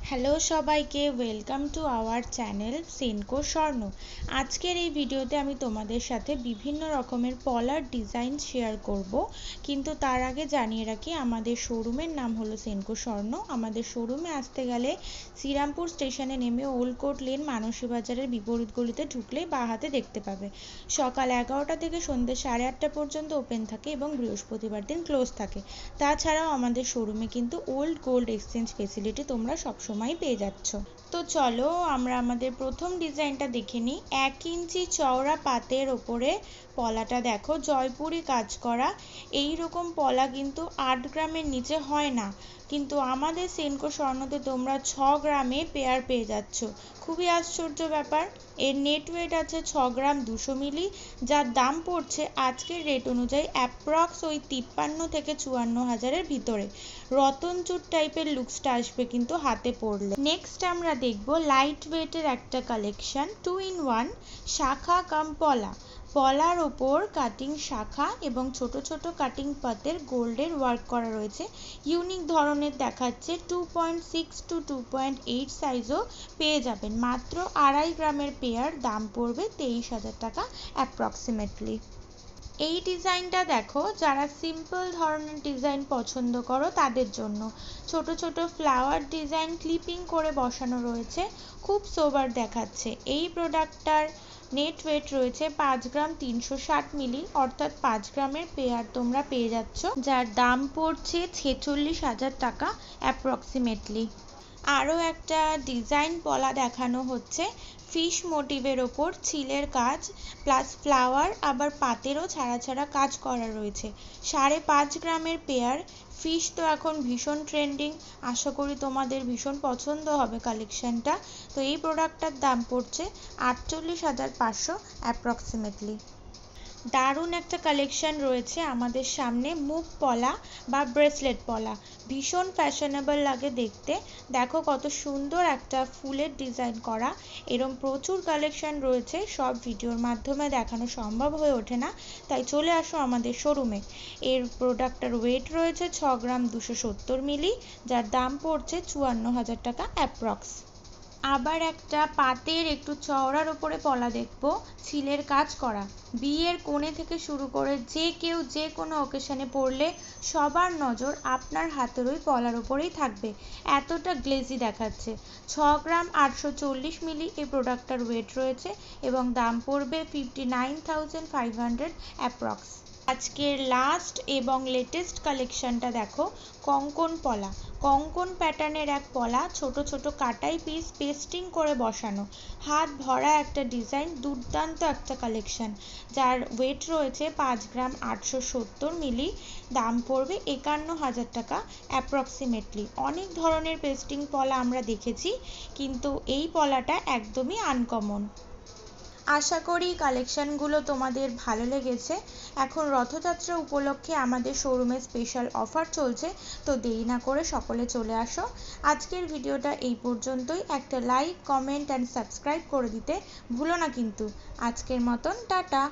Hello সবাইকে, welcome to our channel Senco স্বর্ণ। আজকের এই ভিডিওতে আমি তোমাদের সাথে বিভিন্ন রকমের পলার ডিজাইন শেয়ার করব, কিন্তু তার আগে জানিয়ে রাখি আমাদের শোরুমের নাম হলো সেনকো স্বর্ণ। আমাদের শোরুমে আসতে গেলে শ্রীরামপুর স্টেশনে নেমে ওল্ড কোর্ট লেন মানসী বাজারের বিপরীত গলিতে ঢুকলেই বাঁ হাতে দেখতে পাবে। সকাল 11টা থেকে সন্ধ্যে 8:30 পর্যন্ত ওপেন থাকে এবং বৃহস্পতিবার দিন ক্লোজ থাকে। তাছাড়াও আমাদের শোরুমে কিন্তু ওল্ড গোল্ড এক্সচেঞ্জ ফেসিলিটি তোমরা সবসময় পেয়ে যাচ্ছ। তো চলো আমরা আমাদের প্রথম ডিজাইনটা দেখে নিই। 1 ইঞ্চি চওড়া পাতের ওপরে পলাটা দেখো, জয়পুরি কাজ করা। এই রকম পলা কিন্তু 8 গ্রামের নিচে হয় না, কিন্তু আমাদের সেনকো স্বর্ণতে তোমরা 6 গ্রামে পেয়ার পেয়ে যাচ্ছ। খুবই আশ্চর্য ব্যাপার। এর নেট ওয়েট আছে 6 গ্রাম 200 মিলি, যার দাম পড়ছে আজকের রেট অনুযায়ী অ্যাপ্রক্স ওই 53 থেকে 54 হাজারের ভিতরে। রতনচুর টাইপের লুকসটা আসবে কিন্তু হাতে পড়লে। নেক্সট আমরা দেখব লাইট ওয়েটের একটা কালেকশন, 2 in 1 শাখা কাম পলা। পলার ওপর কাটিং শাখা এবং ছোট ছোট কাটিং পাতের গোল্ডের ওয়ার্ক করা রয়েছে। ইউনিক ধরনের দেখাচ্ছে। 2.6 to 2.8 সাইজও পেয়ে যাবেন। মাত্র 2.5 গ্রামের পেয়ার, দাম পড়বে 23,000 টাকা অ্যাপ্রক্সিমেটলি। এই ডিজাইনটা দেখো, যারা সিম্পল ধরনের ডিজাইন পছন্দ করো তাদের জন্য। ছোট ছোট ফ্লাওয়ার ডিজাইন ক্লিপিং করে বসানো রয়েছে, খুব সোবার দেখাচ্ছে। এই প্রোডাক্টটার নেট ওয়েট রয়েছে 5 গ্রাম 360 মিলি, অর্থাৎ 5 গ্রামের পেয়ার তোমরা পেয়ে যাচ্ছ, যার দাম পড়ছে 46,000 টাকা অ্যাপ্রক্সিমেটলি। আরও একটা ডিজাইন পলা দেখানো হচ্ছে, ফিশ মোটিভের ওপর ছিলের কাজ প্লাস ফ্লাওয়ার, আবার পাতেরও ছাড়া ছাড়া কাজ করা রয়েছে। 5.5 গ্রামের পেয়ার। ফিশ তো এখন ভীষণ ট্রেন্ডিং, আশা করি তোমাদের ভীষণ পছন্দ হবে কালেকশনটা। তো এই প্রোডাক্টটার দাম পড়ছে 48,500 অ্যাপ্রক্সিমেটলি। দারুণ একটা কালেকশন রয়েছে আমাদের সামনে, মুখ পলা বা ব্রেসলেট পলা। ভীষণ ফ্যাশনেবল লাগে দেখতে। দেখো কত সুন্দর একটা ফুলের ডিজাইন করা। এরম প্রচুর কালেকশন রয়েছে, সব ভিডিওর মাধ্যমে দেখানো সম্ভব হয়ে ওঠে না, তাই চলে আসো আমাদের শোরুমে। এর প্রোডাক্টটার ওয়েট রয়েছে 6 গ্রাম 270 মিলি, যার দাম পড়ছে 54,000 টাকা অ্যাপ্রক্স। আবার একটা পাতের একটু চওড়ার ওপরে পলা দেখবো, ছিলের কাজ করা। বিয়ের কোণে থেকে শুরু করে যে কেউ যে কোনো অকেশনে পরলে সবার নজর আপনার হাতের ওই পলার ওপরেই থাকবে, এতটা গ্লেজি দেখাচ্ছে। 6 গ্রাম 840 মিলি এই প্রোডাক্টটার ওয়েট রয়েছে এবং দাম পড়বে 59,500 অ্যাপ্রক্স। আজকের লাস্ট এবং লেটেস্ট কালেকশনটা দেখো, কঙ্কন পলা। কঙ্কন প্যাটার্নের এক পলা, ছোট ছোট কাটাই পিস পেস্টিং করে বসানো, হাত ভরা একটা ডিজাইন, দুর্দান্ত একটা কালেকশন, যার ওয়েট রয়েছে 5 গ্রাম 870 মিলি, দাম পড়বে 51,000 টাকা অ্যাপ্রক্সিমেটলি। অনেক ধরনের পেস্টিং পলা আমরা দেখেছি, কিন্তু এই পলাটা একদমই আনকমন। আশা করি কালেকশনগুলো তোমাদের ভালো লেগেছে। এখন রথযাত্রা উপলক্ষে আমাদের শোরুমে স্পেশাল অফার চলছে, তো দেরি না করে সকলে চলে আসো। আজকের ভিডিওটা এই পর্যন্তই। একটা লাইক, কমেন্ট অ্যান্ড সাবস্ক্রাইব করে দিতে ভুলো না কিন্তু। আজকের মতন টাটা।